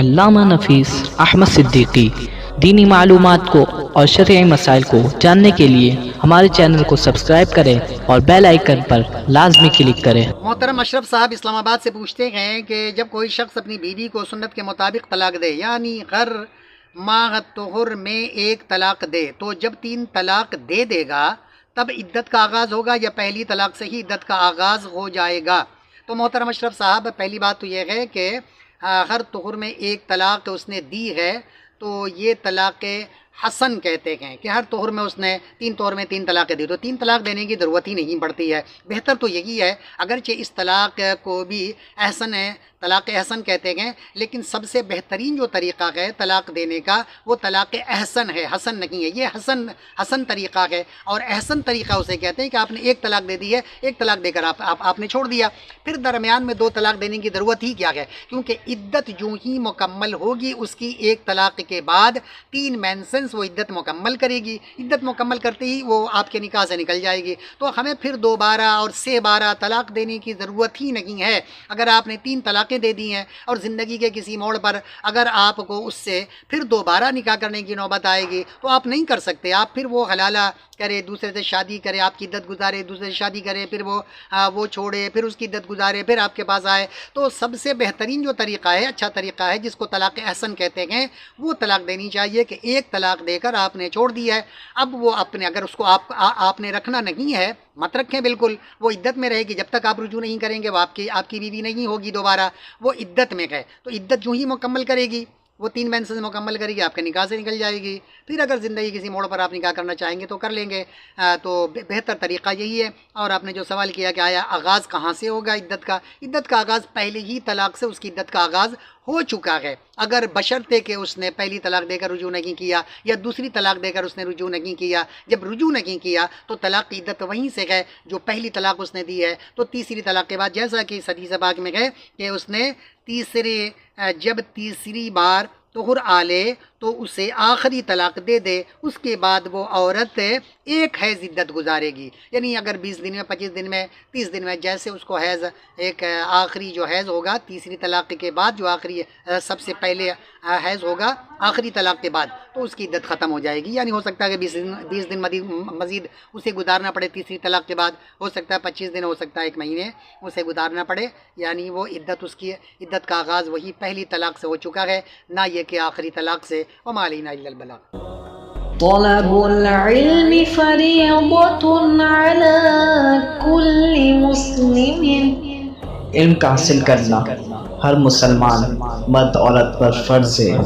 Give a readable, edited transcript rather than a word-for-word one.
अल्लामा नफीस अहमद सिद्दीकी दीनी मालूमात को और शरई मसाइल को जानने के लिए हमारे चैनल को सब्सक्राइब करें और बेल आइकन पर लाजमी क्लिक करें। मोहतरम अशरफ साहब इस्लामाबाद से पूछते हैं कि जब कोई शख्स अपनी बीवी को सुन्नत के मुताबिक तलाक दे, यानी घर माह तोहर में एक तलाक दे, तो जब 3 तलाक दे देगा तब इद्दत का आगाज़ होगा या पहली तलाक से ही इद्दत का आगाज़ हो जाएगा? तो मोहतरम अशरफ साहब, पहली बात तो यह है कि हर तोहर में एक तलाक उसने दी है तो ये तलाक हसन कहते हैं कि हर तोहर में उसने 3 तोहर में 3 तलाक़ें दी, तो 3 तलाक देने की ज़रूरत ही नहीं पड़ती है। बेहतर तो यही है, अगरचे इस तलाक को भी एहसन है, तलाक़ एहसन कहते हैं, लेकिन सबसे बेहतरीन जो तरीक़ा है तलाक़ देने का वो तलाक़ एहसन है, हसन नहीं है। ये हसन तरीक़ा है और एहसन तरीक़ा उसे कहते हैं कि आपने एक तलाक दे दी है, एक तलाक देकर आपने छोड़ दिया, फिर दरमियान में 2 तलाक देने की ज़रूरत ही क्या है, क्योंकि इद्दत जो ही मुकम्मल होगी उसकी एक तलाक के बाद 3 मेंशंस वो इद्दत मुकम्मल करेगी। इद्दत मुकम्मल करते ही वो आपके निकाह से निकल जाएगी, तो हमें फिर दोबारा और से 12 तलाक देने की ज़रूरत ही नहीं है। अगर आपने 3 तलाक़ें दे दी हैं और ज़िंदगी के किसी मोड़ पर अगर आपको उससे फिर दोबारा निकाह करने की नौबत आएगी तो आप नहीं कर सकते। आप फिर वो हलाला करे, दूसरे से शादी करे, आपकी इद्दत गुजारे, दूसरे से शादी करे, फिर वो छोड़े, फिर उसकी इद्दत गुजारे, फिर आपके पास आए। तो सबसे बेहतरीन जो तरीक़ा है, अच्छा तरीक़ा है, जिसको तलाक़ एहसन कहते हैं, वो तलाक देनी चाहिए कि एक तलाक देकर आपने छोड़ दिया है। अब वो अपने, अगर उसको आपने रखना नहीं है, मत रखें, बिल्कुल वो इद्दत में रहेगी। जब तक आप रुजू नहीं करेंगे वो आपकी बीवी नहीं होगी दोबारा, वो इद्दत में है। तो इद्दत जो ही मुकम्मल करेगी, वो 3 मेंशंस मुकम्मल करेगी, आपके निकाह से निकल जाएगी। फिर अगर ज़िंदगी किसी मोड़ पर आप निकाह करना चाहेंगे तो कर लेंगे। तो बेहतर तरीक़ा यही है। और आपने जो सवाल किया कि आया आगाज़ कहाँ से होगा इद्दत का आगाज़ पहले ही तलाक से उसकी इद्दत का आगाज़ हो चुका है। अगर बशर्ते कि उसने पहली तलाक देकर रुजू नहीं किया या दूसरी तलाक देकर उसने रुजू नहीं किया, जब रुजू नहीं किया तो तलाक की इद्दत वहीं से है जो पहली तलाक उसने दी है। तो तीसरी तलाक के बाद, जैसा कि हदीस पाक में है कि उसने जब तीसरी बार तोहर आले तो उसे आखिरी तलाक दे दे, उसके बाद वो औरत एक हैज़ इद्दत गुजारेगी। यानी अगर 20 दिन में, 25 दिन में, 30 दिन में, जैसे उसको हैज़ एक आखिरी जो हैज़ होगा तीसरी तलाक के बाद, जो आखिरी सबसे पहले हैज़ होगा आखिरी तलाक के बाद, तो उसकी इद्दत ख़त्म हो जाएगी। यानी हो सकता है कि 20 दिन मज़ीद उसे गुजारना पड़े तीसरी तलाक के बाद, हो सकता है 25 दिन, हो सकता है 1 महीने उसे गुजारना पड़े। यानी वो इद्दत, उसकी इद्दत का आगाज़ वही पहली तलाक से हो चुका है, ना ये कि आखिरी तलाक से। वमा अलैना इल्लल बलाग। तलबुल इल्मि फरीदतुन अला कुल्लि मुस्लिमिन। इल्म का हासिल करना हर मुसलमान मर्द औरत पर फ़र्ज़ है।